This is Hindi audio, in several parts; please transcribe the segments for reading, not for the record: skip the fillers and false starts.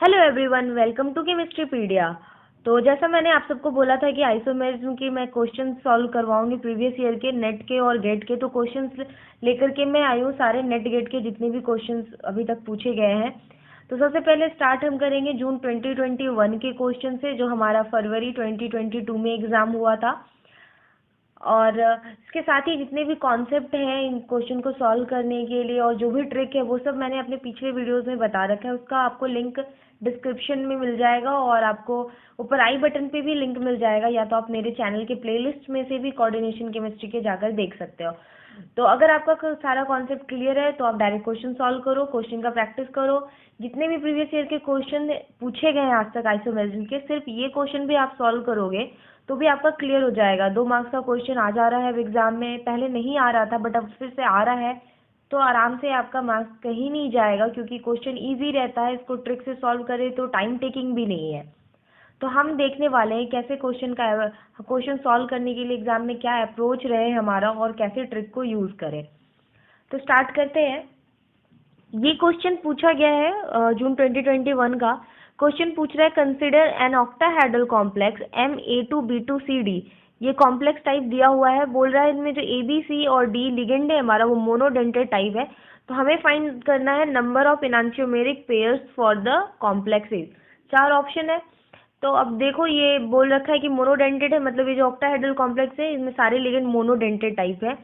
Hello everyone, welcome to Chemistrypedia. तो जैसा मैंने आप सबको बोला था कि आइसोमेरिज्म की मैं क्वेश्चन सॉल्व करवाऊंगी प्रीवियस ईयर के नेट के और गेट के। तो क्वेश्चंस लेकर के मैं आई हूँ, सारे नेट गेट के जितने भी क्वेश्चंस अभी तक पूछे गए हैं। तो सबसे पहले स्टार्ट हम करेंगे जून 2021 के क्वेश्चन से, जो हमारा फरवरी 2022 में एग्जाम हुआ था। और इसके साथ ही जितने भी कॉन्सेप्ट हैं इन क्वेश्चन को सॉल्व करने के लिए और जो भी ट्रिक है वो सब मैंने अपने पिछले वीडियोस में बता रखा है। उसका आपको लिंक डिस्क्रिप्शन में मिल जाएगा और आपको ऊपर आई बटन पे भी लिंक मिल जाएगा, या तो आप मेरे चैनल के प्लेलिस्ट में से भी कोऑर्डिनेशन केमिस्ट्री के जाकर देख सकते हो। तो अगर आपका सारा कॉन्सेप्ट क्लियर है तो आप डायरेक्ट क्वेश्चन सॉल्व करो, क्वेश्चन का प्रैक्टिस करो। जितने भी प्रीवियस ईयर के क्वेश्चन पूछे गए हैं आज तक आइसोमेरिज्म के, सिर्फ ये क्वेश्चन भी आप सॉल्व करोगे तो भी आपका क्लियर हो जाएगा। 2 मार्क्स का क्वेश्चन आ जा रहा है अब एग्जाम में, पहले नहीं आ रहा था बट अब फिर से आ रहा है। तो आराम से आपका मार्क्स कहीं नहीं जाएगा, क्योंकि क्वेश्चन इजी रहता है। इसको ट्रिक से सॉल्व करें तो टाइम टेकिंग भी नहीं है। तो हम देखने वाले हैं कैसे क्वेश्चन सॉल्व करने के लिए एग्जाम में क्या अप्रोच रहे हमारा और कैसे ट्रिक को यूज करें। तो स्टार्ट करते हैं। ये क्वेश्चन पूछा गया है जून 2021 का। क्वेश्चन पूछ रहा है, consider an octahedral complex Ma2B2CD। ये कॉम्प्लेक्स टाइप दिया हुआ है, बोल रहा है इनमें जो A B C और D लिगेंड है हमारा वो मोनोडेंटेड टाइप है। तो हमें फाइंड करना है number of enantiomeric pairs for the complexes. 4 option है। तो अब देखो, ये बोल रखा है कि मोनोडेंटेड है, मतलब ये जो ऑक्टाहेड्रल कॉम्प्लेक्स है इसमें सारे लिगेंड मोनोडेंटेड टाइप है।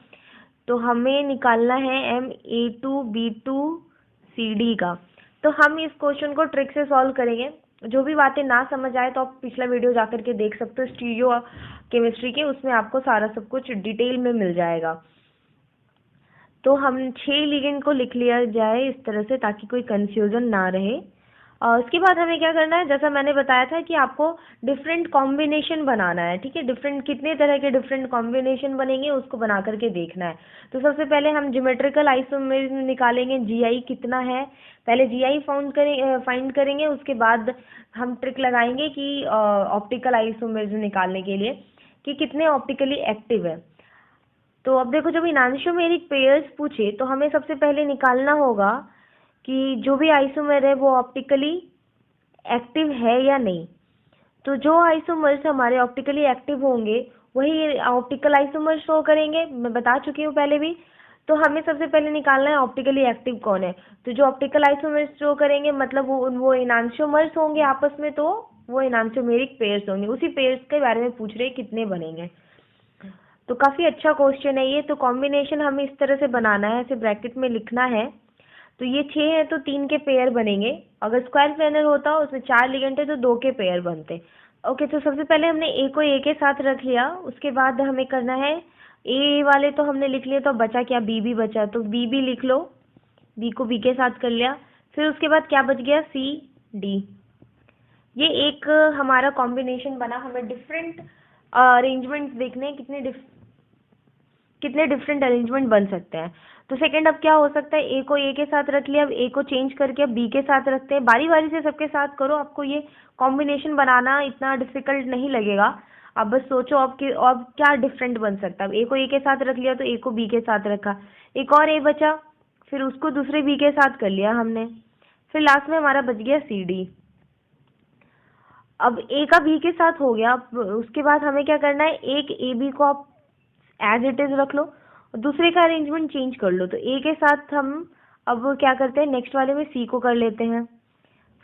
तो हमें निकालना है Ma2B2CD का। तो हम इस क्वेश्चन को ट्रिक से सॉल्व करेंगे। जो भी बातें ना समझ आए तो आप पिछला वीडियो जा करके देख सकते हो स्टीरियो केमिस्ट्री के, उसमें आपको सारा सब कुछ डिटेल में मिल जाएगा। तो हम 6 लिगेंड को लिख लिया जाए इस तरह से, ताकि कोई कंफ्यूजन ना रहे। और उसके बाद हमें क्या करना है, जैसा मैंने बताया था कि आपको डिफरेंट कॉम्बिनेशन बनाना है। ठीक है, डिफरेंट कितने तरह के डिफरेंट कॉम्बिनेशन बनेंगे उसको बना करके देखना है। तो सबसे पहले हम ज्योमेट्रिकल आइसोमेरिज्म निकालेंगे, जीआई कितना है। पहले जीआई फाइंड करेंगे, उसके बाद हम ट्रिक लगाएंगे कि ऑप्टिकल आइसोमेरिज्म निकालने के लिए कि कितने ऑप्टिकली एक्टिव है। तो अब देखो, जब इनांशियोमेरिक पेयर्स पूछे तो हमें सबसे पहले निकालना होगा कि जो भी आइसोमर है वो ऑप्टिकली एक्टिव है या नहीं। तो जो आइसोमर्स हमारे ऑप्टिकली एक्टिव होंगे वही ऑप्टिकल आइसोमर शो करेंगे, मैं बता चुकी हूँ पहले भी। तो हमें सबसे पहले निकालना है ऑप्टिकली एक्टिव कौन है। तो जो ऑप्टिकल आइसोमर्स शो करेंगे मतलब वो इनांशियोमर्स होंगे आपस में, तो वो इनांशियोमेरिक पेयर्स होंगे। उसी पेयर्स के बारे में पूछ रहे हैं कितने बनेंगे। तो काफ़ी अच्छा क्वेश्चन है ये। तो कॉम्बिनेशन हमें इस तरह से बनाना है, ऐसे ब्रैकेट में लिखना है। तो ये 6 है तो 3 के पेयर बनेंगे। अगर स्क्वायर प्लेनर होता उसमें 4 लिगेंड है तो 2 के पेयर बनते। ओके, तो सबसे पहले हमने ए को ए के साथ रख लिया। उसके बाद हमें करना है, ए वाले तो हमने लिख लिए, तो बचा क्या, बी भी बचा, तो बी भी लिख लो। बी को बी के साथ कर लिया। फिर उसके बाद क्या बच गया, सी डी। ये एक हमारा कॉम्बिनेशन बना। हमें डिफरेंट अरेंजमेंट्स देखने हैं, कितने डिफरेंट अरेंजमेंट बन सकते हैं। तो सेकंड अब क्या हो सकता है, ए को ए के साथ रख लिया, अब ए को चेंज करके अब बी के साथ रखते हैं। बारी बारी से सबके साथ करो, आपको ये कॉम्बिनेशन बनाना इतना डिफिकल्ट नहीं लगेगा। अब बस सोचो अब कि अब क्या डिफरेंट बन सकता है। अब ए को ए के साथ रख लिया तो ए को बी के साथ रखा, एक और ए बचा, फिर उसको दूसरे बी के साथ कर लिया हमने, फिर लास्ट में हमारा बच गया सी डी। अब ए का बी के साथ हो गया। अब उसके बाद हमें क्या करना है, एक ए बी को आप एज इट इज रख लो और दूसरे का अरेंजमेंट चेंज कर लो। तो ए के साथ हम अब क्या करते हैं, नेक्स्ट वाले में सी को कर लेते हैं।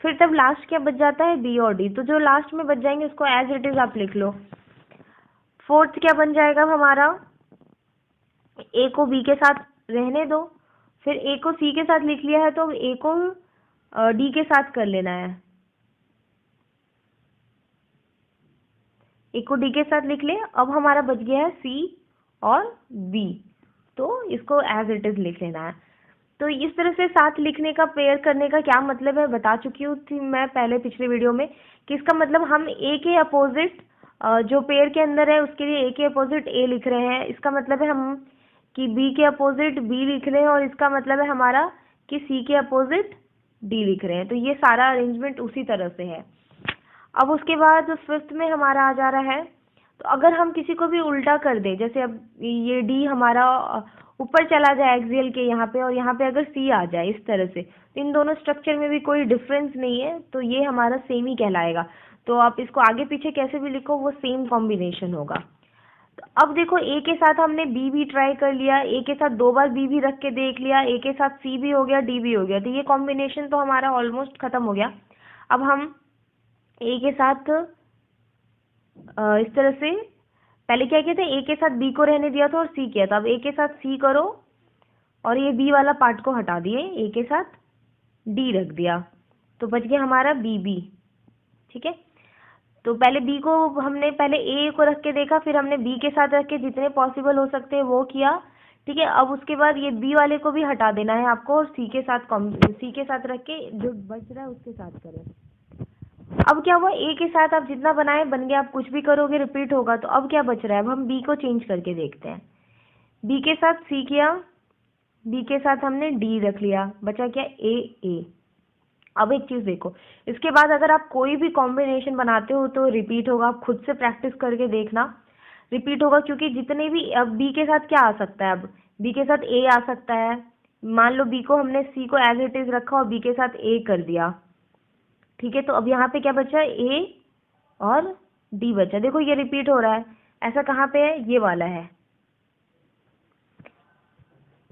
फिर तब लास्ट क्या बच जाता है, बी और डी। तो जो लास्ट में बच जाएंगे उसको एज इट इज आप लिख लो। फोर्थ क्या बन जाएगा हमारा, ए को बी के साथ रहने दो, फिर ए को सी के साथ लिख लिया है तो ए को डी के साथ कर लेना है। ए को डी के साथ लिख ले। अब हमारा बच गया है सी और बी, तो इसको एज इट इज लिख लेना है। तो इस तरह से साथ लिखने का, पेयर करने का क्या मतलब है बता चुकी हूँ थी मैं पहले पिछले वीडियो में, कि इसका मतलब हम ए के अपोजिट जो पेयर के अंदर है उसके लिए ए के अपोजिट ए लिख रहे हैं। इसका मतलब है हम कि बी के अपोजिट बी लिख रहे हैं, और इसका मतलब है हमारा कि सी के अपोजिट डी लिख रहे हैं। तो ये सारा अरेंजमेंट उसी तरह से है। अब उसके बाद फिफ्थ में हमारा आ जा रहा है, तो अगर हम किसी को भी उल्टा कर दे, जैसे अब ये डी हमारा ऊपर चला जाए एक्सियल के यहाँ पे, और यहाँ पे अगर C आ जाए इस तरह से, तो इन दोनों स्ट्रक्चर में भी कोई डिफरेंस नहीं है, तो ये हमारा सेम ही कहलाएगा। तो आप इसको आगे पीछे कैसे भी लिखो वो सेम कॉम्बिनेशन होगा। तो अब देखो A के साथ हमने B भी ट्राई कर लिया, A के साथ 2 बार B भी रख के देख लिया, A के साथ C भी हो गया, D भी हो गया, तो ये कॉम्बिनेशन तो हमारा ऑलमोस्ट खत्म हो गया। अब हम A के साथ इस तरह से पहले क्या किया था, A के साथ B को रहने दिया था और C किया था। अब A के साथ C करो और ये B वाला पार्ट को हटा दिए, A के साथ D रख दिया, तो बच गया हमारा BB। ठीक है, तो पहले B को हमने पहले A को रख के देखा, फिर हमने B के साथ रख के जितने पॉसिबल हो सकते हैं वो किया। ठीक है, अब उसके बाद ये B वाले को भी हटा देना है आपको और C के साथ रख के जो बच रहा है उसके साथ करें। अब क्या हुआ, A के साथ आप जितना बनाए बन गया, आप कुछ भी करोगे रिपीट होगा। तो अब क्या बच रहा है, अब हम B को चेंज करके देखते हैं। B के साथ C किया, B के साथ हमने D रख लिया, बचा क्या A। अब एक चीज देखो, इसके बाद अगर आप कोई भी कॉम्बिनेशन बनाते हो तो रिपीट होगा। आप खुद से प्रैक्टिस करके देखना, रिपीट होगा, क्योंकि जितने भी, अब B के साथ क्या आ सकता है, अब B के साथ A आ सकता है। मान लो B को हमने C को एज इट इज रखा और B के साथ A कर दिया। ठीक है, तो अब यहाँ पे क्या बचा, A और D बचा। देखो ये रिपीट हो रहा है, ऐसा कहाँ पे है, ये वाला है।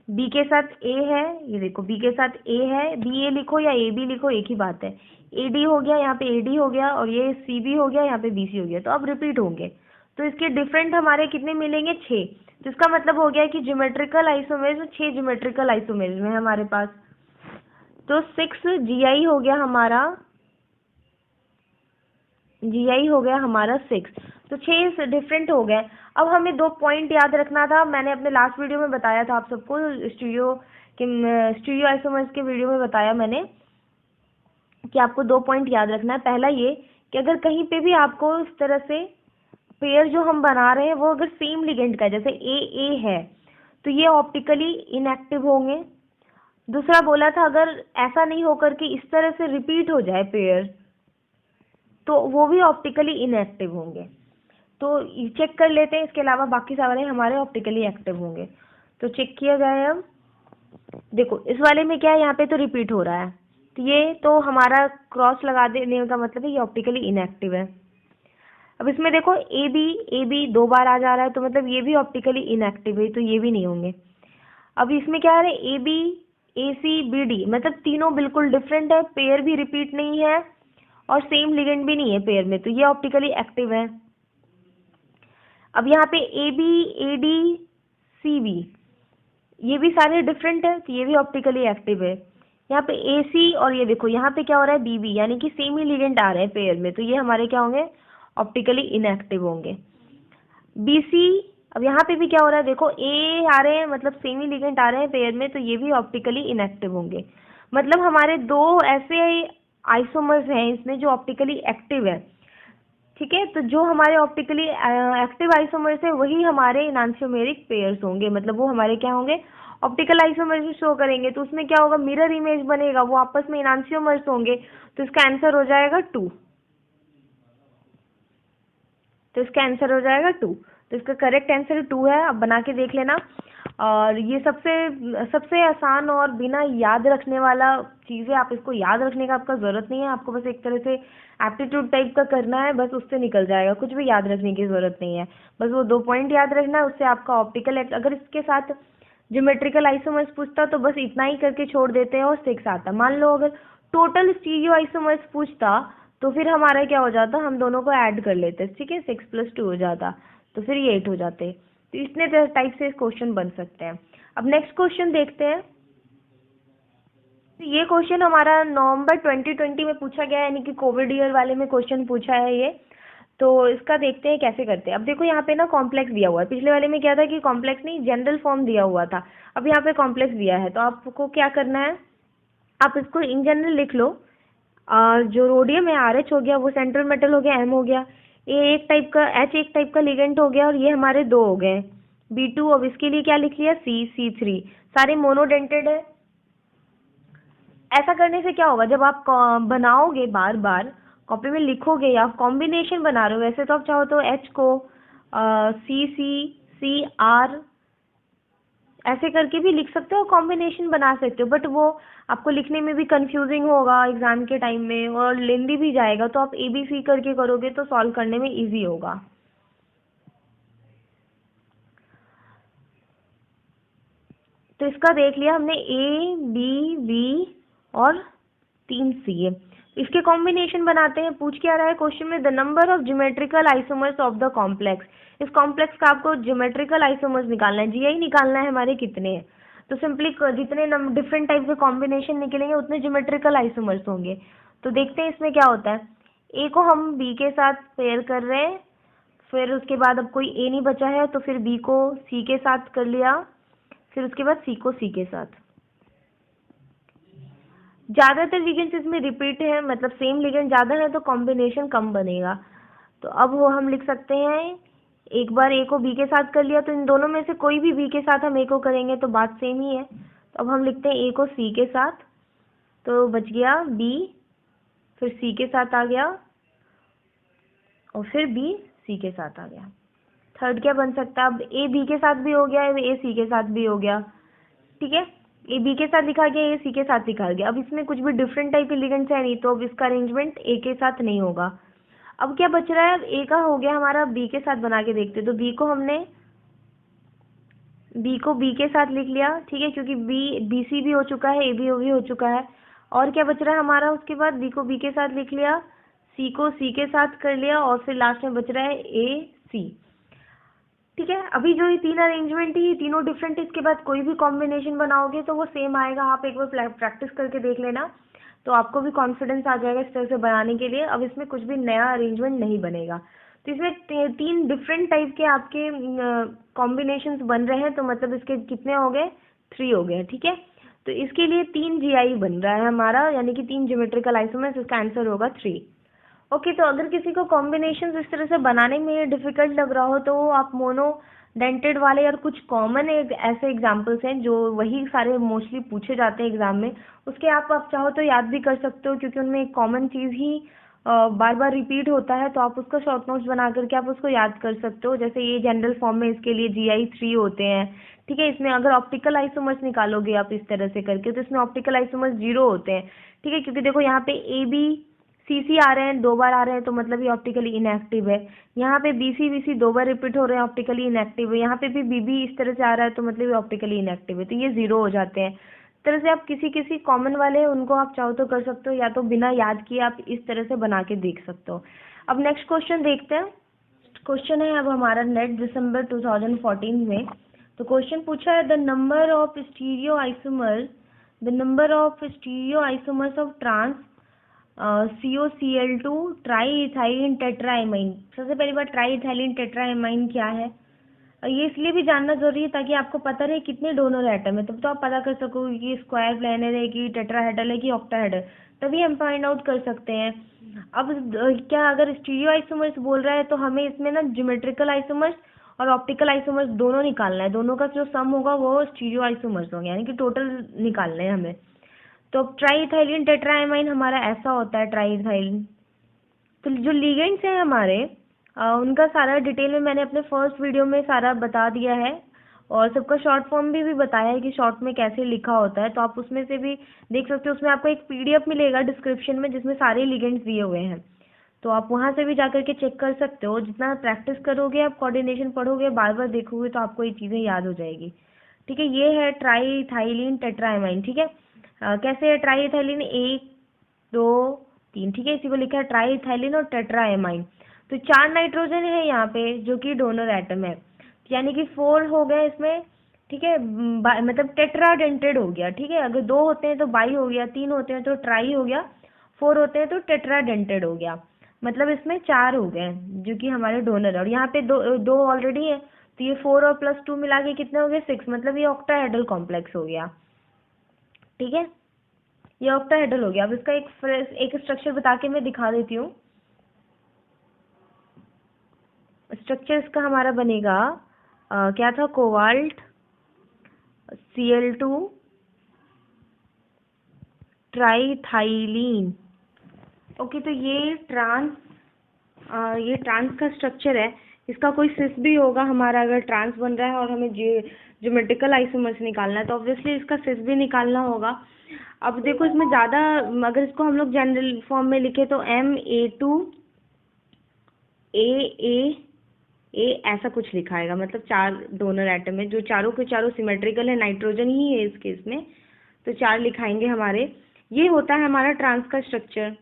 B के साथ A है, ये देखो B के साथ A है, BA लिखो या AB लिखो एक ही बात है। AD हो गया, यहाँ पे AD हो गया, और ये CB हो गया, यहाँ पे BC हो गया। तो अब रिपीट होंगे, तो इसके डिफरेंट हमारे कितने मिलेंगे, 6। तो इसका मतलब हो गया कि ज्योमेट्रिकल आइसोमेरिज्म 6 ज्योमेट्रिकल आइसोमेरिज्म है हमारे पास। तो 6 GI हो गया हमारा, GI हो गया हमारा 6। तो 6 डिफरेंट हो गए। अब हमें 2 पॉइंट याद रखना था, मैंने अपने लास्ट वीडियो में बताया था आप सबको, स्टीरियो आइसोमर्स के वीडियो में बताया मैंने कि आपको 2 पॉइंट याद रखना है। पहला ये कि अगर कहीं पे भी आपको इस तरह से पेयर जो हम बना रहे हैं वो अगर सेम लिगेंड का है, जैसे A है, तो ये ऑप्टिकली इनएक्टिव होंगे। दूसरा बोला था अगर ऐसा नहीं होकर के इस तरह से रिपीट हो जाए पेयर, तो वो भी ऑप्टिकली इनएक्टिव होंगे। तो चेक कर लेते हैं, इसके अलावा बाकी सारे हमारे ऑप्टिकली एक्टिव होंगे। तो चेक किया जाए। अब देखो इस वाले में क्या है, यहाँ पे तो रिपीट हो रहा है, तो ये तो हमारा क्रॉस लगा देने का मतलब है ये ऑप्टिकली इनएक्टिव है। अब इसमें देखो ए बी 2 बार आ जा रहा है, तो मतलब ये भी ऑप्टिकली इनएक्टिव है, तो ये भी नहीं होंगे। अब इसमें क्या है, A B A C B D, मतलब तीनों बिल्कुल डिफरेंट है, पेयर भी रिपीट नहीं है और सेम लिगेंड भी नहीं है पेयर में, तो ये ऑप्टिकली एक्टिव है। अब यहाँ पे A B A D C B, ये भी सारे डिफरेंट है, तो ये भी ऑप्टिकली एक्टिव है। यहाँ पे ए सी और ये देखो यहाँ पे क्या हो रहा है, बी बी, यानी कि सेम ही लिगेंड आ रहे हैं पेयर में, तो ये हमारे क्या होंगे, ऑप्टिकली इनएक्टिव होंगे। बी सी, अब यहाँ पे भी क्या हो रहा है, देखो ए आ रहे हैं, मतलब सेम ही लिगेंड आ रहे हैं पेयर में, तो ये भी ऑप्टिकली इनएक्टिव होंगे। मतलब हमारे 2 ऐसे आइसोमर्स हैं इसमें जो ऑप्टिकली एक्टिव है। ठीक है, तो जो हमारे ऑप्टिकली एक्टिव आइसोमर्स है वही हमारे इनांशियोमेरिक पेयर्स होंगे, मतलब वो हमारे क्या होंगे, ऑप्टिकल आइसोमर्स शो करेंगे। तो उसमें क्या होगा, मिरर इमेज बनेगा, वो आपस में इनांशियोमर्स होंगे, तो इसका आंसर हो जाएगा 2। तो इसका आंसर हो जाएगा 2, तो इसका करेक्ट आंसर 2 है। अब बना के देख लेना। और ये सबसे आसान और बिना याद रखने वाला चीज़ है, आप इसको याद रखने का आपका ज़रूरत नहीं है, आपको बस एक तरह से एप्टीट्यूड टाइप का करना है, बस उससे निकल जाएगा, कुछ भी याद रखने की ज़रूरत नहीं है। बस वो 2 पॉइंट याद रखना है, उससे आपका ऑप्टिकल, अगर इसके साथ ज्योमेट्रिकल आइसोमर्स पूछता तो बस इतना ही करके छोड़ देते हैं और 6 आता। मान लो अगर टोटल स्टीरियो आइसोमर्स पूछता तो फिर हमारा क्या हो जाता, हम दोनों को ऐड कर लेते, ठीक है, 6 + 2 हो जाता, तो फिर ये 8 हो जाते। तो इतने टाइप से क्वेश्चन बन सकते हैं। अब नेक्स्ट क्वेश्चन देखते हैं। तो ये क्वेश्चन हमारा नवंबर 2020 में पूछा गया है, यानी कि कोविड ईयर वाले में क्वेश्चन पूछा है ये। तो इसका देखते हैं कैसे करते हैं। अब देखो यहाँ पे ना कॉम्प्लेक्स दिया हुआ है, पिछले वाले में क्या था कि कॉम्प्लेक्स नहीं, जनरल फॉर्म दिया हुआ था। अब यहाँ पे कॉम्प्लेक्स दिया है, तो आपको क्या करना है, आप इसको इन जनरल लिख लो। जो रोडियम है RH हो गया, वो सेंट्रल मेटल हो गया, M हो गया, H एक टाइप का लिगेंड हो गया, और ये हमारे 2 हो गए B2। अब इसके लिए क्या लिख लिया, C3, सारे मोनोडेंटेड है। ऐसा करने से क्या होगा, जब आप बनाओगे बार बार कॉपी में लिखोगे या आप कॉम्बिनेशन बना रहे हो, वैसे तो आप चाहो तो H को CC CR ऐसे करके भी लिख सकते हो, कॉम्बिनेशन बना सकते हो, बट वो आपको लिखने में भी कंफ्यूजिंग होगा एग्जाम के टाइम में और लेंदी भी जाएगा। तो आप ABC करके करोगे तो सॉल्व करने में इजी होगा। तो इसका देख लिया हमने ABB और 3 CA। इसके कॉम्बिनेशन बनाते हैं। पूछ क्या रहा है क्वेश्चन में, the number of geometrical isomers of the complex. इस कॉम्प्लेक्स का आपको ज्योमेट्रिकल आइसोमर्स निकालना है, GI निकालना है हमारे कितने हैं। तो सिंपली जितने डिफरेंट टाइप के कॉम्बिनेशन निकलेंगे उतने ज्योमेट्रिकल आइसोमर्स होंगे। तो देखते हैं इसमें क्या होता है। ए को हम B के साथ पेयर कर रहे हैं, फिर उसके बाद अब कोई A नहीं बचा है तो फिर B को C के साथ कर लिया, फिर उसके बाद C को C के साथ। ज्यादातर लिगेंड्स इसमें रिपीट है, मतलब सेम लिगेंड ज्यादा है तो कॉम्बिनेशन कम बनेगा। तो अब वो हम लिख सकते हैं, एक बार A को B के साथ कर लिया तो इन दोनों में से कोई भी B के साथ हम A को करेंगे तो बात सेम ही है। तो अब हम लिखते हैं A को C के साथ, तो बच गया B, फिर C के साथ आ गया और फिर B C के साथ आ गया। थर्ड क्या बन सकता है, अब A B के साथ भी हो गया, A C के साथ भी हो गया, ठीक है। A B के साथ लिखा गया, A C के साथ लिखा गया। अब इसमें कुछ भी डिफरेंट टाइप के लिगेंड्स है नहीं, तो अब इसका अरेंजमेंट A के साथ नहीं होगा। अब क्या बच रहा है, A का हो गया हमारा, B के साथ बना के देखते। तो B को हमने B के साथ लिख लिया, ठीक है, क्योंकि BC भी हो चुका है, AB भी हो चुका है। और क्या बच रहा है हमारा, उसके बाद B को B के साथ लिख लिया, C को C के साथ कर लिया और फिर लास्ट में बच रहा है AC, ठीक है। अभी जो ये तीन अरेंजमेंट ही तीनों डिफरेंट, इसके बाद कोई भी कॉम्बिनेशन बनाओगे तो वो सेम आएगा। आप एक बार प्रैक्टिस करके देख लेना, तो आपको भी कॉन्फिडेंस आ जाएगा इस तरह से बनाने के लिए। अब इसमें कुछ भी नया अरेंजमेंट नहीं बनेगा। तो इसमें तीन डिफरेंट टाइप के आपके कॉम्बिनेशंस बन रहे हैं, तो मतलब इसके कितने हो गए, 3 हो गए, ठीक है। तो इसके लिए 3 GI बन रहा है हमारा, यानी कि 3 ज्योमेट्रिकल आइसोमर्स, इसका आंसर होगा 3। ओके, तो अगर किसी को कॉम्बिनेशन इस तरह से बनाने में डिफिकल्ट लग रहा हो तो आप मोनो डेंटेड वाले और कुछ कॉमन ऐसे एग्जांपल्स हैं जो वही सारे मोस्टली पूछे जाते हैं एग्जाम में, उसके आप चाहो तो याद भी कर सकते हो, क्योंकि उनमें एक कॉमन चीज़ ही बार बार रिपीट होता है। तो आप उसका शॉर्ट नोट्स बना करके आप उसको याद कर सकते हो। जैसे ये जनरल फॉर्म में इसके लिए GI 3 होते हैं, ठीक है। इसमें अगर ऑप्टिकल आइसोमर्स निकालोगे आप इस तरह से करके, तो इसमें ऑप्टिकल आइसोमर्स 0 होते हैं, ठीक है, क्योंकि देखो यहाँ पे ABCC आ रहे हैं, 2 बार आ रहे हैं, तो मतलब ये ऑप्टिकली इनएक्टिव है। यहाँ पे BCBC 2 बार रिपीट हो रहे हैं, ऑप्टिकली इनएक्टिव है। यहाँ पे भी BB इस तरह से आ रहा है, तो मतलब ये ऑप्टिकली इनएक्टिव है, तो ये 0 हो जाते हैं। इस तरह से आप किसी कॉमन वाले हैं उनको आप चाहो तो कर सकते हो, या तो बिना याद किए आप इस तरह से बना के देख सकते हो। अब नेक्स्ट क्वेश्चन देखते हैं। क्वेश्चन है अब हमारा नेट दिसंबर 2014 में। तो क्वेश्चन पूछा है, the number of stereo isomers of trans COCl2 tri ethylene tetramine. सबसे पहली बार ट्राई इथाइलिन टेट्राएमाइन क्या है, ये इसलिए भी जानना जरूरी है ताकि आपको पता रहे कितने डोनर एटम है, तब तो आप पता कर सकोगे कि स्क्वायर प्लेनर है कि टेट्राहेड्रल है कि ऑक्टाहेड्रल, तभी हम फाइंड आउट कर सकते हैं। अब क्या अगर स्टीरियो आइसोमर्स बोल रहा है तो हमें इसमें ना ज्योमेट्रिकल आइसोमर्स और ऑप्टिकल आइसोमर्स दोनों निकालना है। दोनों का जो सम होगा वो स्टीरियो आइसोमर्स होंगे, यानी कि टोटल निकालना है हमें। तो ट्राईइथाइलिन टेट्राएमाइन हमारा ऐसा होता है ट्राईइथाइलिन। तो जो लिगेंड्स हैं हमारे उनका सारा डिटेल में मैंने अपने फर्स्ट वीडियो में सारा बता दिया है, और सबका शॉर्ट फॉर्म भी बताया है कि शॉर्ट में कैसे लिखा होता है। तो आप उसमें से भी देख सकते हो। उसमें आपको एक PDF मिलेगा डिस्क्रिप्शन में जिसमें सारे लिगेंड्स दिए हुए हैं, तो आप वहाँ से भी जाकर के चेक कर सकते हो। जितना प्रैक्टिस करोगे, आप कोऑर्डिनेशन पढ़ोगे, बार बार देखोगे, तो आपको ये चीज़ें याद हो जाएगी, ठीक है। ये है ट्राईइथाइलिन टेट्राएमाइन, ठीक है। कैसे है ट्राईइथाइलिन, 1 2 3, ठीक है। इसी को लिखा है ट्राईइथाइलिन और टेट्राएमाइन। तो 4 नाइट्रोजन है यहाँ पे जो कि डोनर एटम है, यानी कि 4 हो गए इसमें, ठीक है। मतलब टेट्राडेंटेड हो गया, ठीक है। अगर 2 होते हैं तो बाई हो गया, 3 होते हैं तो ट्राई हो गया, 4 होते हैं तो टेट्राडेंटेड हो गया। मतलब इसमें 4 हो गए जो कि हमारे डोनर है, और यहाँ पे दो ऑलरेडी है, तो ये 4 और +2 मिला के कितने हो गए, 6। मतलब ये ऑक्टाहेड्रल कॉम्प्लेक्स हो गया, ठीक है। ये ऑक्टाहेड्रल हो गया। अब इसका एक स्ट्रक्चर बता के मैं दिखा देती हूँ। स्ट्रक्चर इसका हमारा बनेगा क्या था, कोबाल्ट Cl2 ट्राईथाइलिन। ओके, तो ये ट्रांस का स्ट्रक्चर है। इसका कोई सिस भी होगा हमारा, अगर ट्रांस बन रहा है और हमें ज्योमेट्रिकल आइसोमर्स निकालना है तो ऑब्वियसली इसका सिस भी निकालना होगा। अब देखो इसमें ज़्यादा, अगर इसको हम लोग जनरल फॉर्म में लिखे तो MA2AA ऐसा कुछ लिखा है, मतलब 4 डोनर एटम है जो चारों के चारों सिमेट्रिकल है, नाइट्रोजन ही है इस केस में, तो 4 लिखाएंगे हमारे। ये होता है हमारा ट्रांस का स्ट्रक्चर।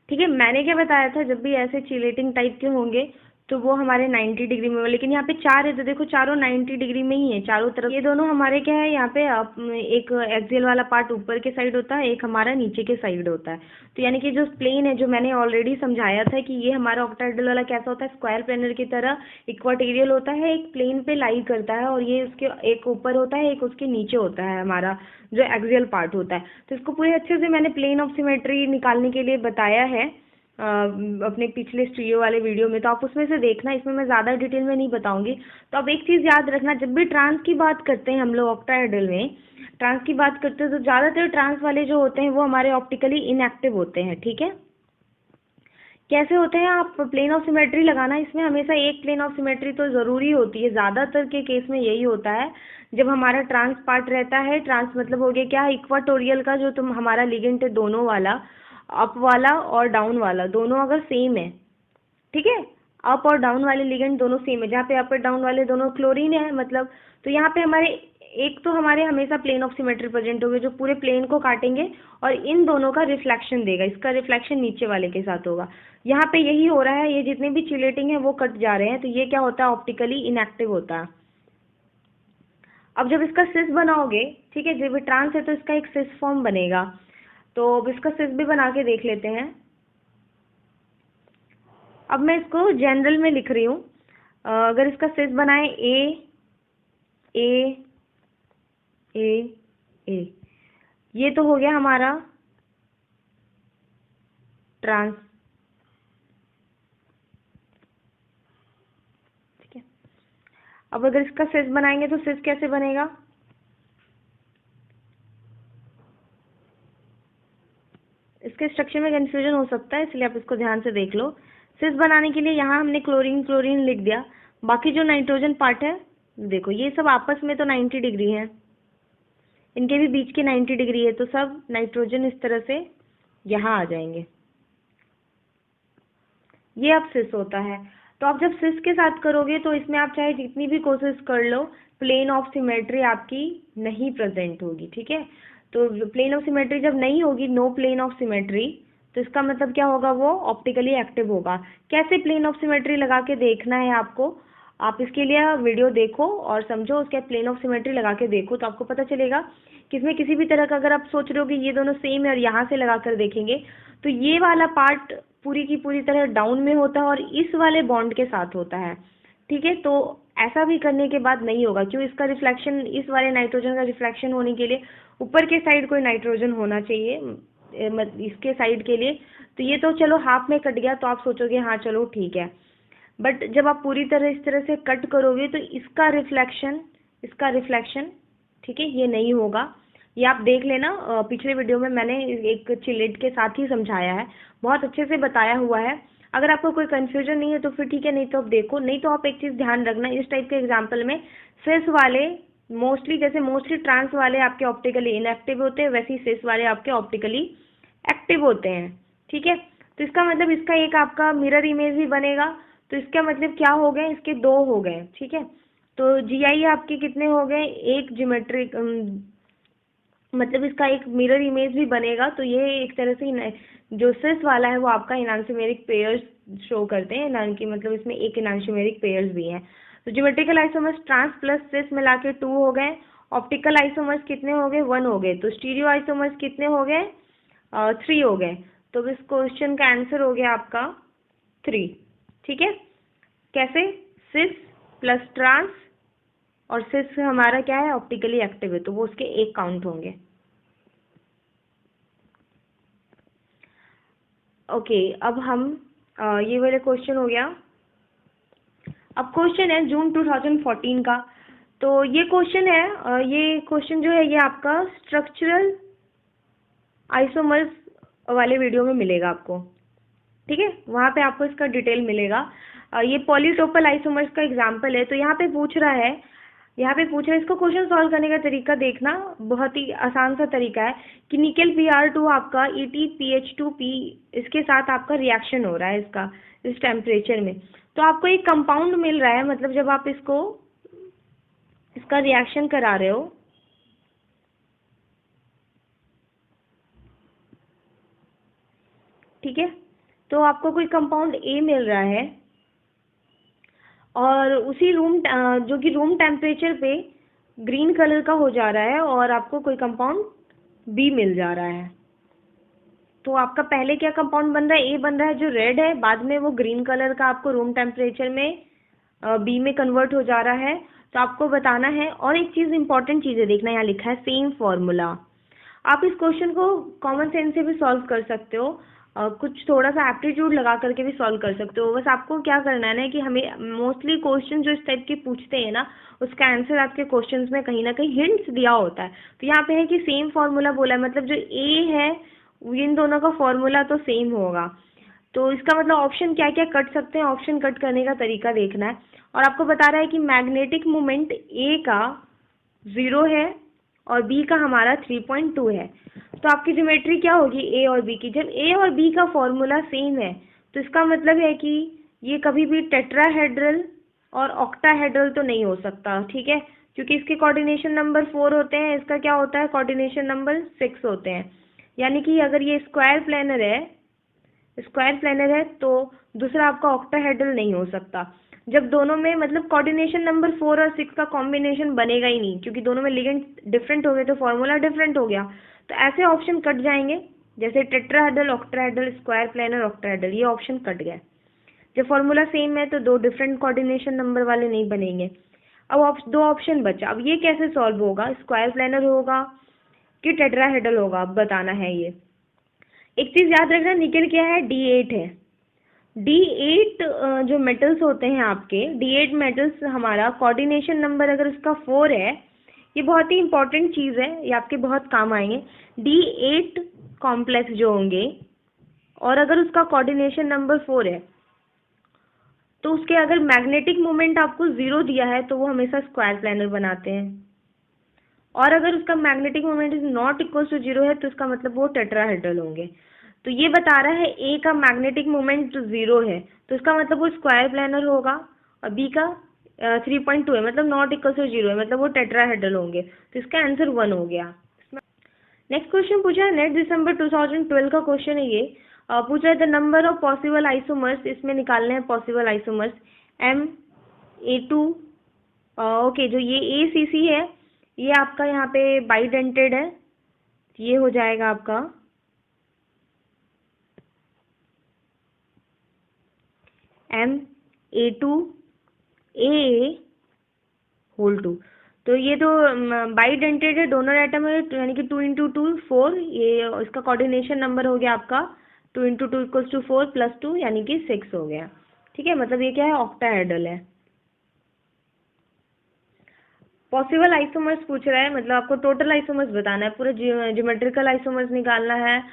ठीक है, मैंने क्या बताया था, जब भी ऐसे चिलेटिंग टाइप के होंगे तो वो हमारे 90 डिग्री में, लेकिन यहाँ पे 4 है तो देखो चारों 90 डिग्री में ही है चारों तरफ। ये दोनों हमारे क्या है, यहाँ पे एक एक्सियल वाला पार्ट ऊपर के साइड होता है, एक हमारा नीचे के साइड होता है। तो यानी कि जो प्लेन है, जो मैंने ऑलरेडी समझाया था कि ये हमारा ऑक्टाहेड्रल वाला कैसा होता है, स्क्वायर प्लेनर की तरह इक्वाटोरियल होता है, एक प्लेन पे लाई करता है, और ये उसके एक ऊपर होता है, एक उसके नीचे होता है हमारा जो एक्सियल पार्ट होता है। तो इसको पूरे अच्छे से मैंने प्लेन ऑफ सिमेट्री निकालने के लिए बताया है अपने पिछले स्टीरियो वाले वीडियो में, तो आप उसमें से देखना, इसमें मैं ज़्यादा डिटेल में नहीं बताऊंगी। तो अब एक चीज़ याद रखना, जब भी ट्रांस की बात करते हैं हम लोग ऑक्टाहेड्रल में ट्रांस की बात करते हैं तो ज़्यादातर ट्रांस वाले जो होते हैं वो हमारे ऑप्टिकली इनएक्टिव होते हैं। ठीक है, कैसे होते हैं, आप प्लेन ऑफ सिमेट्री लगाना, इसमें हमेशा एक प्लेन ऑफ सिमेट्री तो ज़रूरी होती है, ज़्यादातर के केस में यही होता है जब हमारा ट्रांस पार्ट रहता है। ट्रांस मतलब हो गया क्या, इक्वाटोरियल का जो तुम हमारा लिगेंड है दोनों वाला, अप वाला और डाउन वाला दोनों अगर सेम है, ठीक है, अप और डाउन वाले लिगेंड दोनों सेम है, जहाँ पे अप और डाउन वाले दोनों क्लोरीन है मतलब, तो यहाँ पे हमारे एक तो हमारे हमेशा प्लेन ऑफ सिमेट्री प्रेजेंट होगा जो पूरे प्लेन को काटेंगे और इन दोनों का रिफ्लेक्शन देगा, इसका रिफ्लेक्शन नीचे वाले के साथ होगा। यहाँ पे यही हो रहा है, ये जितने भी चिलेटिंग है वो कट जा रहे हैं, तो ये क्या होता है, ऑप्टिकली इनएक्टिव होता है। अब जब इसका सिस बनाओगे, ठीक है, जब ट्रांस है तो इसका एक सिस फॉर्म बनेगा, तो अब इसका सिस भी बना के देख लेते हैं। अब मैं इसको जनरल में लिख रही हूँ, अगर इसका सिस बनाए ए ये तो हो गया हमारा ट्रांस। ठीक है, अब अगर इसका सिस बनाएंगे तो सिस कैसे बनेगा, इसके स्ट्रक्चर में कंफ्यूजन हो सकता है, इसलिए आप इसको ध्यान से देख लो। सिस बनाने के लिए यहाँ हमने क्लोरीन क्लोरीन लिख दिया, बाकी जो नाइट्रोजन पार्ट है देखो ये सब आपस में तो 90 डिग्री है, इनके भी बीच के 90 डिग्री है, तो सब नाइट्रोजन इस तरह से यहाँ आ जाएंगे। ये अब सिस होता है। तो आप जब सिस के साथ करोगे तो इसमें आप चाहे जितनी भी कोशिश कर लो, प्लेन ऑफ सिमेट्री आपकी नहीं प्रेजेंट होगी। ठीक है, तो प्लेन ऑफ सिमेट्री जब नहीं होगी, नो प्लेन ऑफ सिमेट्री, तो इसका मतलब क्या होगा, वो ऑप्टिकली एक्टिव होगा। कैसे प्लेन ऑफ सिमेट्री लगा के देखना है आपको, आप इसके लिए वीडियो देखो और समझो, उसके प्लेन ऑफ सिमेट्री लगा के देखो तो आपको पता चलेगा कि इसमें किसी भी तरह का, अगर आप सोच रहे हो कि ये दोनों सेम है और यहाँ से लगा कर देखेंगे तो ये वाला पार्ट पूरी की पूरी तरह डाउन में होता है और इस वाले बॉन्ड के साथ होता है। ठीक है, तो ऐसा भी करने के बाद नहीं होगा, क्यों, इसका रिफ्लेक्शन, इस वाले नाइट्रोजन का रिफ्लेक्शन होने के लिए ऊपर के साइड कोई नाइट्रोजन होना चाहिए इसके साइड के लिए। तो ये तो चलो हाफ में कट गया, तो आप सोचोगे हाँ चलो ठीक है, बट जब आप पूरी तरह इस तरह से कट करोगे तो इसका रिफ्लेक्शन ठीक है ये नहीं होगा। ये आप देख लेना, पिछले वीडियो में मैंने एक चिलेट के साथ ही समझाया है, बहुत अच्छे से बताया हुआ है। अगर आपको कोई कंफ्यूजन नहीं है तो फिर ठीक है, नहीं तो आप देखो, नहीं तो आप एक चीज़ ध्यान रखना, इस टाइप के एग्जाम्पल में सिस वाले मोस्टली ट्रांस वाले आपके ऑप्टिकली इनएक्टिव होते हैं, वैसे ही सिस वाले आपके ऑप्टिकली एक्टिव होते हैं। ठीक है, तो इसका मतलब इसका एक आपका मिरर इमेज भी बनेगा, तो इसका मतलब क्या हो गए, इसके 2 हो गए। ठीक है, तो GI आपके कितने हो गए, एक ज्योमेट्रिक, मतलब इसका एक मिरर इमेज भी बनेगा। तो ये एक तरह से जो सिस वाला है वो आपका इनांशियोमेरिक पेयर्स शो करते हैं, ना कि मतलब इसमें एक इनांशियोमेरिक पेयर्स भी हैं। तो ज्योमेट्रिकल आइसोमर्स ट्रांस प्लस सिस मिला के 2 हो गए, ऑप्टिकल आइसोमर्स कितने हो गए, 1 हो गए, तो स्टीरियो आइसोमर्स कितने हो गए, 3 हो गए। तो इस क्वेश्चन का आंसर हो गया आपका 3। ठीक है, कैसे, सिस प्लस ट्रांस, और सिस हमारा क्या है, ऑप्टिकली एक्टिव है, तो वो उसके 1 काउंट होंगे। ओके, अब हम ये वाले क्वेश्चन हो गया। अब क्वेश्चन है जून 2014 का, तो ये क्वेश्चन है, ये क्वेश्चन जो है ये आपका स्ट्रक्चरल आइसोमर्स वाले वीडियो में मिलेगा आपको। ठीक है, वहाँ पे आपको इसका डिटेल मिलेगा। ये पॉलीटोपल आइसोमर्स का एग्जाम्पल है। तो यहाँ पे पूछ रहा है, इसको क्वेश्चन सॉल्व करने का तरीका देखना, बहुत ही आसान सा तरीका है कि निकेल Br2 आपका EtPH2P इसके साथ आपका रिएक्शन हो रहा है इसका, इस टेम्परेचर में। तो आपको एक कंपाउंड मिल रहा है, मतलब जब आप इसका रिएक्शन करा रहे हो, ठीक है, तो आपको कोई कंपाउंड A मिल रहा है और उसी जो कि रूम टेम्परेचर पे ग्रीन कलर का हो जा रहा है, और आपको कोई कंपाउंड B मिल जा रहा है। तो आपका पहले क्या कंपाउंड बन रहा है, A बन रहा है जो रेड है, बाद में वो ग्रीन कलर का आपको रूम टेम्परेचर में B में कन्वर्ट हो जा रहा है। तो आपको बताना है, और एक चीज़ इंपॉर्टेंट चीज़ है, देखना यहाँ लिखा है सेम फॉर्मूला। आप इस क्वेश्चन को कॉमन सेंस से भी सॉल्व कर सकते हो, कुछ थोड़ा सा एप्टीट्यूड लगा करके भी सॉल्व कर सकते हो। बस आपको क्या करना है ना कि हमें मोस्टली क्वेश्चन जो इस टाइप के पूछते हैं ना, उसका आंसर आपके क्वेश्चंस में कहीं ना कहीं हिंट्स दिया होता है। तो यहाँ पे है कि सेम फॉर्मूला बोला है, मतलब जो ए है इन दोनों का फॉर्मूला तो सेम होगा। तो इसका मतलब ऑप्शन क्या क्या कट सकते हैं, ऑप्शन कट करने का तरीका देखना है। और आपको बता रहा है कि मैग्नेटिक मोमेंट ए का 0 है और बी का हमारा 3.2 है। तो आपकी ज्योमेट्री क्या होगी ए और बी की, जब ए और बी का फॉर्मूला सेम है तो इसका मतलब है कि ये कभी भी टेट्राहेड्रल और ऑक्टाहेड्रल तो नहीं हो सकता, ठीक है, क्योंकि इसके कोऑर्डिनेशन नंबर 4 होते हैं, इसका क्या होता है कोऑर्डिनेशन नंबर 6 होते हैं। यानी कि अगर ये स्क्वायर प्लेनर है तो दूसरा आपका ऑक्टाहेड्रल नहीं हो सकता। जब दोनों में मतलब कोऑर्डिनेशन नंबर 4 और 6 का कॉम्बिनेशन बनेगा ही नहीं, क्योंकि दोनों में लिगेंड डिफरेंट हो गए तो फॉर्मूला डिफरेंट हो गया। तो ऐसे ऑप्शन कट जाएंगे, जैसे tetrahedral, octahedral, square planar, octahedral, ये ऑप्शन कट गए। जब फॉर्मूला सेम है तो दो डिफरेंट कोऑर्डिनेशन नंबर वाले नहीं बनेंगे। अब दो ऑप्शन बचा, अब ये कैसे सॉल्व होगा, स्क्वायर प्लेनर होगा कि टेट्राहेड्रल होगा, अब बताना है ये। एक चीज याद रखना, निकेल क्या है, D8 है। D8 जो मेटल्स होते हैं आपके, D8 मेटल्स हमारा कोऑर्डिनेशन नंबर अगर उसका 4 है, ये बहुत ही इंपॉर्टेंट चीज़ है, ये आपके बहुत काम आएंगे। D8 कॉम्प्लेक्स जो होंगे और अगर उसका कोऑर्डिनेशन नंबर 4 है तो उसके अगर मैग्नेटिक मोमेंट आपको 0 दिया है तो वो हमेशा स्क्वायर प्लेनर बनाते हैं, और अगर उसका magnetic moment is not equal to 0 है तो इसका मतलब वो टेट्राहेड्रल होंगे। तो ये बता रहा है ए का मैग्नेटिक मोमेंट 0 है तो इसका मतलब वो स्क्वायर प्लेनर होगा, और बी का 3.2 है मतलब नॉट इक्वल टू 0 है, मतलब वो टेट्राहेड्रल होंगे। तो इसका आंसर 1 हो गया। नेक्स्ट क्वेश्चन पूछा है, नेट दिसंबर 2012 का क्वेश्चन है ये। पूछा है the number of possible isomers, इसमें निकालने हैं पॉसिबल आइसोमर्स MA2। ओके, जो ये ACC है ये आपका यहाँ पे बाइडेंटेड है, ये हो जाएगा आपका MA2AA होल 2। तो ये तो बाइडेंटेड है, डोनर एटम है, यानी कि 2 × 2 4, ये इसका कोऑर्डिनेशन नंबर हो गया आपका 2 × 2 = 4 + 2 यानी कि 6 हो गया, ठीक है, मतलब ये क्या है, ऑक्टाहेड्रल है। पॉसिबल आइसोमर्स पूछ रहा है, मतलब आपको टोटल आइसोमर्स बताना है, पूरे ज्योमेट्रिकल आइसोमर्स निकालना है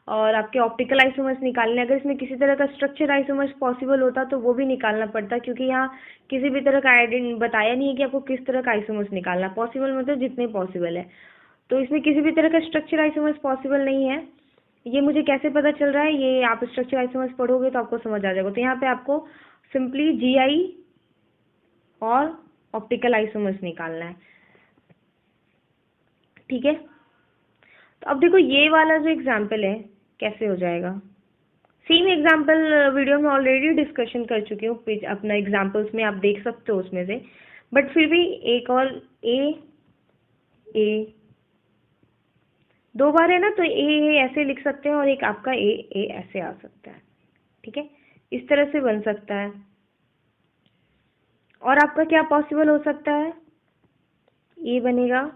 और आपके ऑप्टिकल आइसोमर्स निकालने हैं। अगर इसमें किसी तरह का स्ट्रक्चर आइसोमर्स पॉसिबल होता तो वो भी निकालना पड़ता, क्योंकि यहाँ किसी भी तरह का बताया नहीं है कि आपको किस तरह का आइसोमर्स निकालना। पॉसिबल मतलब जितने पॉसिबल है, तो इसमें किसी भी तरह का स्ट्रक्चर आइसोमर्स पॉसिबल नहीं है। ये मुझे कैसे पता चल रहा है, ये आप स्ट्रक्चर आइसोमर्स पढ़ोगे तो आपको समझ आ जाएगा। तो यहाँ पे आपको सिंपली GI और ऑप्टिकल आइसोमर्स निकालना है, ठीक है। तो अब देखो ये वाला जो एग्जाम्पल है कैसे हो जाएगा, सेम एग्जाम्पल वीडियो में ऑलरेडी डिस्कशन कर चुकी हूँ, अपना एग्जाम्पल्स में आप देख सकते हो उसमें से, बट फिर भी एक और ए दो बार है ना, तो ए ऐसे लिख सकते हैं और एक आपका ए ऐसे आ सकता है, ठीक है, इस तरह से बन सकता है। और आपका क्या पॉसिबल हो सकता है, ए बनेगा,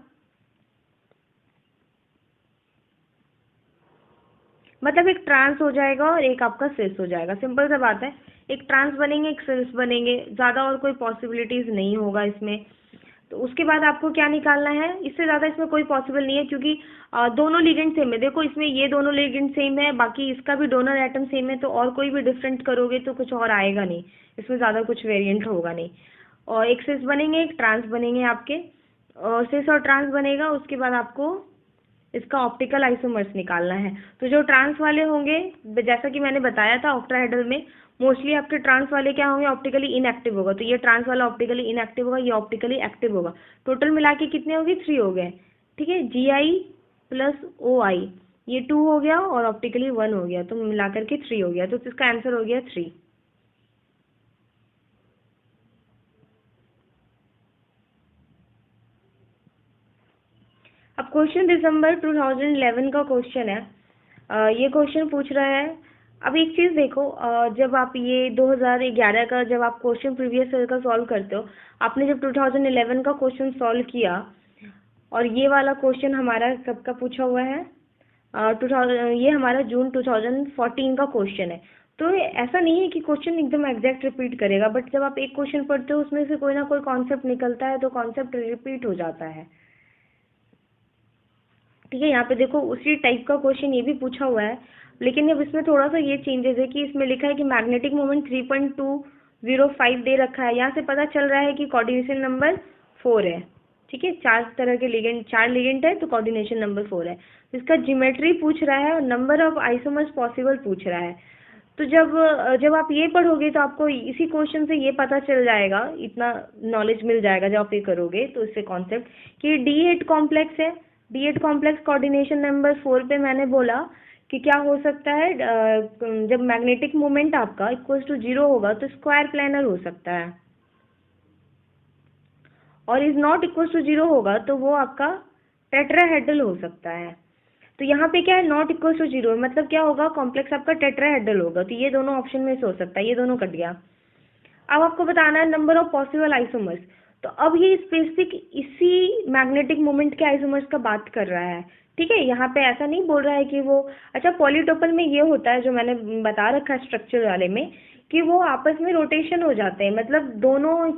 मतलब एक ट्रांस हो जाएगा और एक आपका सिस हो जाएगा, सिंपल सा बात है। एक ट्रांस बनेंगे, एक सिस बनेंगे, ज़्यादा और कोई पॉसिबिलिटीज़ नहीं होगा इसमें। तो उसके बाद आपको क्या निकालना है, इससे ज़्यादा इसमें कोई पॉसिबल नहीं है, क्योंकि दोनों लिगेंड सेम है। देखो इसमें ये दोनों लिगेंड सेम है, बाकी इसका भी डोनर एटम सेम है, तो और कोई भी डिफरेंट करोगे तो कुछ और आएगा नहीं, इसमें ज़्यादा कुछ वेरिएंट होगा नहीं। और एक सिस बनेंगे, एक ट्रांस बनेंगे आपके, और सिस और ट्रांस बनेगा, उसके बाद आपको इसका ऑप्टिकल आइसोमर्स निकालना है। तो जो ट्रांस वाले होंगे, जैसा कि मैंने बताया था ऑक्टाहेड्रल में मोस्टली आपके ट्रांस वाले क्या होंगे, ऑप्टिकली इनएक्टिव होगा। तो ये ट्रांस वाला ऑप्टिकली इनएक्टिव होगा, ये ऑप्टिकली एक्टिव होगा। टोटल मिला के कितने हो गए, 3 हो गए। ठीक है, GI प्लस OI, ये 2 हो गया और ऑप्टिकली 1 हो गया, तो मिला करके 3 हो गया। तो इसका आंसर हो गया 3। अब क्वेश्चन दिसंबर 2011 का क्वेश्चन है। ये क्वेश्चन पूछ रहा है, अब एक चीज़ देखो, जब आप ये 2011 का जब आप क्वेश्चन प्रीवियस ईयर का सॉल्व करते हो, आपने जब 2011 का क्वेश्चन सॉल्व किया और ये वाला क्वेश्चन हमारा कब का पूछा हुआ है, 2000, ये हमारा जून 2014 का क्वेश्चन है। तो ऐसा नहीं है कि क्वेश्चन एकदम एग्जैक्ट रिपीट करेगा, बट जब आप एक क्वेश्चन पढ़ते हो उसमें से कोई ना कोई कॉन्सेप्ट निकलता है, तो कॉन्सेप्ट रिपीट हो जाता है। ठीक है, यहाँ पे देखो उसी टाइप का क्वेश्चन ये भी पूछा हुआ है, लेकिन अब इसमें थोड़ा सा ये चेंजेस है कि इसमें लिखा है कि मैग्नेटिक मोमेंट 3.205 दे रखा है। यहाँ से पता चल रहा है कि कोऑर्डिनेशन नंबर 4 है। ठीक है, 4 तरह के लिगेंड, 4 लिगेंड है, तो कोऑर्डिनेशन नंबर 4 है। तो इसका ज्योमेट्री पूछ रहा है और नंबर ऑफ आइसोमर्स पॉसिबल पूछ रहा है। तो जब जब आप ये पढ़ोगे तो आपको इसी क्वेश्चन से ये पता चल जाएगा, इतना नॉलेज मिल जाएगा जब आप ये करोगे, तो इससे कॉन्सेप्ट कि D8 कॉम्प्लेक्स है। D8 कॉम्प्लेक्स कोऑर्डिनेशन नंबर 4 पे मैंने बोला कि क्या हो सकता है, जब मैग्नेटिक मोमेंट आपका इक्वल टू 0 होगा तो स्क्वायर प्लेनर हो सकता है, और इज नॉट इक्वल टू 0 होगा तो वो आपका टेट्राहेड्रल हो सकता है। तो यहाँ पे क्या है, नॉट इक्वल टू 0, मतलब क्या होगा, कॉम्प्लेक्स आपका टेट्राहेड्रल होगा। तो ये दोनों ऑप्शन में से हो सकता है, ये दोनों कट गया। अब आपको बताना है नंबर ऑफ पॉसिबल आइसोमर्स। तो अब ये स्पेसिफिक इसी मैग्नेटिक मोमेंट के आइसोमर्स का बात कर रहा है। ठीक है, यहाँ पे ऐसा नहीं बोल रहा है कि वो, अच्छा पॉलीटोपल में ये होता है जो मैंने बता रखा है स्ट्रक्चर वाले में, कि वो आपस में रोटेशन हो जाते हैं, मतलब दोनों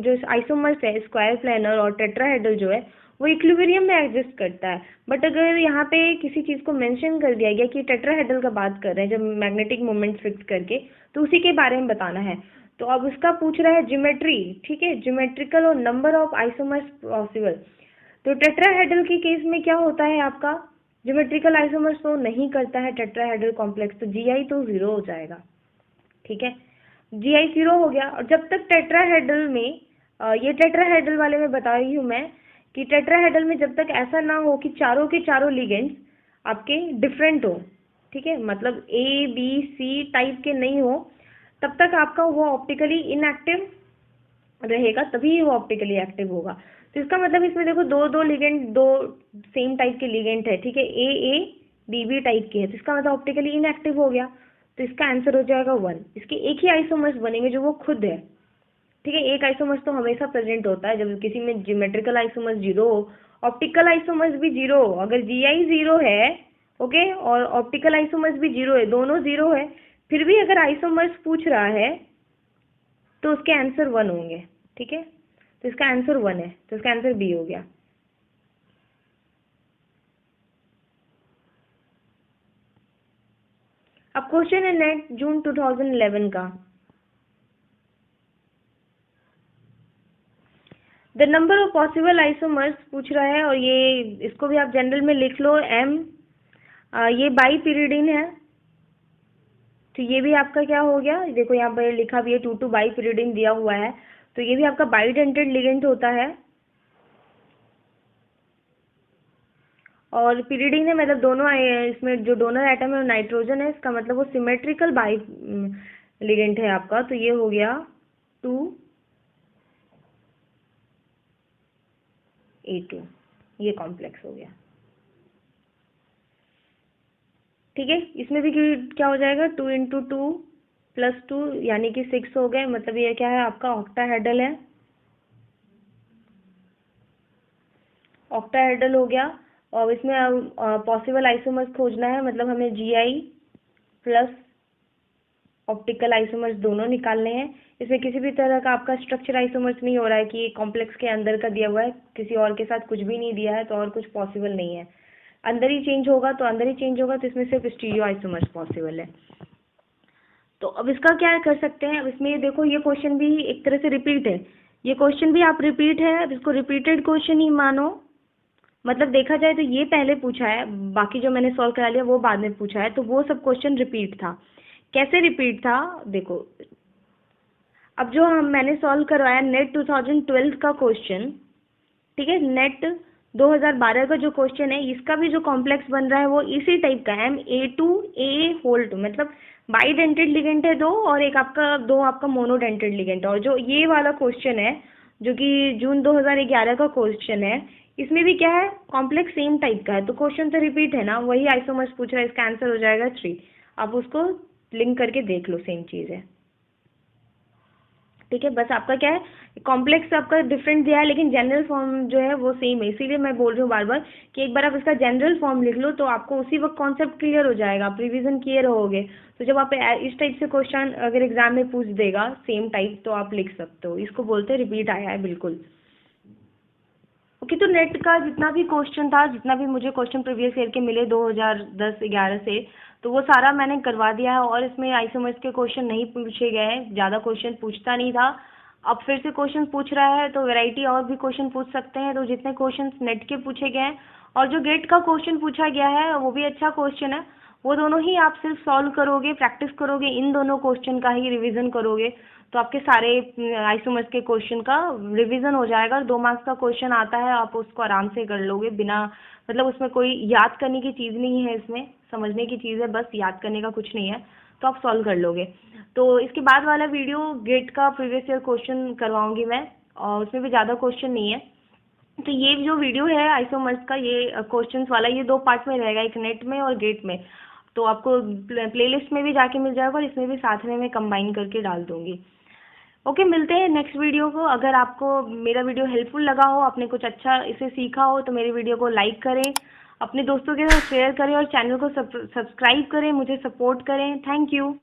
जो आइसोमर्स है स्क्वायर प्लेनर और टेट्राहेड्रल जो है वो इक्विलिब्रियम में एग्जिस्ट करता है। बट अगर यहाँ पे किसी चीज़ को मेंशन कर दिया गया कि टेट्राहेड्रल का बात कर रहे हैं जब मैग्नेटिक मोमेंट फिक्स करके, तो उसी के बारे में बताना है। तो अब उसका पूछ रहा है ज्योमेट्री। ठीक है, ज्योमेट्रिकल और नंबर ऑफ आइसोमर्स पॉसिबल। तो टेट्राहेड्रल के केस में क्या होता है आपका, ज्योमेट्रिकल आइसोमर्स तो नहीं करता है टेट्राहेड्रल कॉम्प्लेक्स, तो GI तो 0 हो जाएगा। ठीक है, GI 0 हो गया। और जब तक टेट्राहेड्रल में ये टेट्राहेड्रल वाले में बता रही हूँ मैं कि टेट्राहेड्रल में जब तक ऐसा ना हो कि चारों के चारों लिगेंड्स आपके डिफरेंट हो, ठीक है, मतलब ABC टाइप के नहीं हो, तब तक आपका वो ऑप्टिकली इनएक्टिव रहेगा, तभी वो ऑप्टिकली एक्टिव होगा। तो इसका मतलब इसमें देखो दो दो लिगेंड, दो सेम टाइप के लिगेंड है। ठीक है, AA BB टाइप के है, तो इसका मतलब ऑप्टिकली इनएक्टिव हो गया। तो इसका आंसर हो जाएगा 1। इसके एक ही आइसोमर्स बनेंगे जो वो खुद है। ठीक है, एक आइसोमर्स तो हमेशा प्रेजेंट होता है जब किसी में ज्योमेट्रिकल आइसोमर्स 0 हो, ऑप्टिकल आइसोमर्स भी 0 हो। अगर GI 0 है, ओके, और ऑप्टिकल आइसोमर्स भी 0 है, दोनों 0 है, फिर भी अगर आइसोमर्स पूछ रहा है तो उसके आंसर 1 होंगे। ठीक है, तो इसका आंसर 1 है, तो इसका आंसर B हो गया। अब क्वेश्चन है नेक्स्ट जून 2011 का, the number of possible isomers पूछ रहा है, और ये इसको भी आप जनरल में लिख लो M। ये बाई पीरिडिन है, तो ये भी आपका क्या हो गया, देखो यहाँ पर लिखा भी है 2 बाई पीरिडिन दिया हुआ है, तो ये भी आपका बाइडेंटेड लिगेंड होता है। और पीरिडिन है मतलब दोनों इसमें जो डोनर एटम है वो नाइट्रोजन है, इसका मतलब वो सिमेट्रिकल बाई लिगेंड है आपका। तो ये हो गया 2A2, ये कॉम्प्लेक्स हो गया। ठीक है, इसमें भी क्या हो जाएगा, 2 × 2 + 2 यानी कि 6 हो गए, मतलब ये क्या है आपका ऑक्टाहेड्रल है, ऑक्टाहेड्रल हो गया। और इसमें पॉसिबल आइसोमर्स खोजना है, मतलब हमें GI प्लस ऑप्टिकल आइसोमर्स दोनों निकालने हैं। इसमें किसी भी तरह का आपका स्ट्रक्चर आइसोमर्स नहीं हो रहा है कि कॉम्प्लेक्स के अंदर का दिया हुआ है, किसी और के साथ कुछ भी नहीं दिया है तो और कुछ पॉसिबल नहीं है। अंदर ही चेंज होगा तो अंदर ही चेंज होगा, तो इसमें सिर्फ स्टीरियो आइसोमर्स पॉसिबल है। तो अब इसका क्या कर सकते हैं, अब इसमें देखो ये क्वेश्चन भी एक तरह से रिपीट है, ये क्वेश्चन भी आप रिपीट है, अब इसको रिपीटेड क्वेश्चन ही मानो। मतलब देखा जाए तो ये पहले पूछा है, बाकी जो मैंने सॉल्व करा लिया वो बाद में पूछा है, तो वो सब क्वेश्चन रिपीट था। कैसे रिपीट था देखो, अब जो मैंने सॉल्व करवाया नेट 2012 का क्वेश्चन, ठीक है, नेट 2012 का जो क्वेश्चन है, इसका भी जो कॉम्प्लेक्स बन रहा है वो इसी टाइप का है, MA2A2, मतलब बाइडेंटेड लिगेंड है दो, और एक आपका दो आपका मोनोडेंटेड लिगेंड है। और जो ये वाला क्वेश्चन है जो कि जून 2011 का क्वेश्चन है, इसमें भी क्या है, कॉम्प्लेक्स सेम टाइप का है, तो क्वेश्चन तो रिपीट है ना, वही आइसोमर्स पूछ रहा है, इसका आंसर हो जाएगा 3। आप उसको लिंक करके देख लो, सेम चीज़ है, ठीक है। बस आपका क्या है, कॉम्प्लेक्स आपका डिफरेंट दिया है लेकिन जनरल फॉर्म जो है वो सेम है, इसीलिए मैं बोल रही हूँ बार बार कि एक बार आप इसका जनरल फॉर्म लिख लो तो आपको उसी वक्त कॉन्सेप्ट क्लियर हो जाएगा, आप रिवीजन किए रहोगे। तो जब आप इस टाइप से क्वेश्चन अगर एग्जाम में पूछ देगा सेम टाइप, तो आप लिख सकते हो, इसको बोलते हैं रिपीट आया है बिल्कुल। ओके, तो नेट का जितना भी क्वेश्चन था, जितना भी मुझे क्वेश्चन प्रीवियस ईयर के मिले 2010-11 से, तो वो सारा मैंने करवा दिया है, और इसमें आइसोमर्स के क्वेश्चन नहीं पूछे गए हैं, ज़्यादा क्वेश्चन पूछता नहीं था। अब फिर से क्वेश्चन पूछ रहा है तो वैरायटी और भी क्वेश्चन पूछ सकते हैं, तो जितने क्वेश्चन नेट के पूछे गए हैं और जो गेट का क्वेश्चन पूछा गया है वो भी अच्छा क्वेश्चन है, वो दोनों ही आप सिर्फ सॉल्व करोगे, प्रैक्टिस करोगे, इन दोनों क्वेश्चन का ही रिवीजन करोगे, तो आपके सारे आइसोमर्स के क्वेश्चन का रिवीजन हो जाएगा। और 2 मार्क्स का क्वेश्चन आता है, आप उसको आराम से कर लोगे, बिना मतलब उसमें कोई याद करने की चीज़ नहीं है, इसमें समझने की चीज़ है, बस याद करने का कुछ नहीं है, तो आप सॉल्व कर लोगे। तो इसके बाद वाला वीडियो गेट का प्रीवियस ईयर क्वेश्चन करवाऊंगी मैं, और उसमें भी ज़्यादा क्वेश्चन नहीं है। तो ये जो वीडियो है आइसोमर्स का, ये क्वेश्चंस वाला, ये 2 पार्ट में रहेगा, एक नेट में और गेट में। तो आपको प्लेलिस्ट में भी जाके मिल जाएगा और इसमें भी साथ में मैं कंबाइन करके डाल दूंगी। ओके, मिलते हैं नेक्स्ट वीडियो को। अगर आपको मेरा वीडियो हेल्पफुल लगा हो, आपने कुछ अच्छा इसे सीखा हो, तो मेरे वीडियो को लाइक करें, अपने दोस्तों के साथ शेयर करें और चैनल को सब्सक्राइब करें, मुझे सपोर्ट करें। Thank you.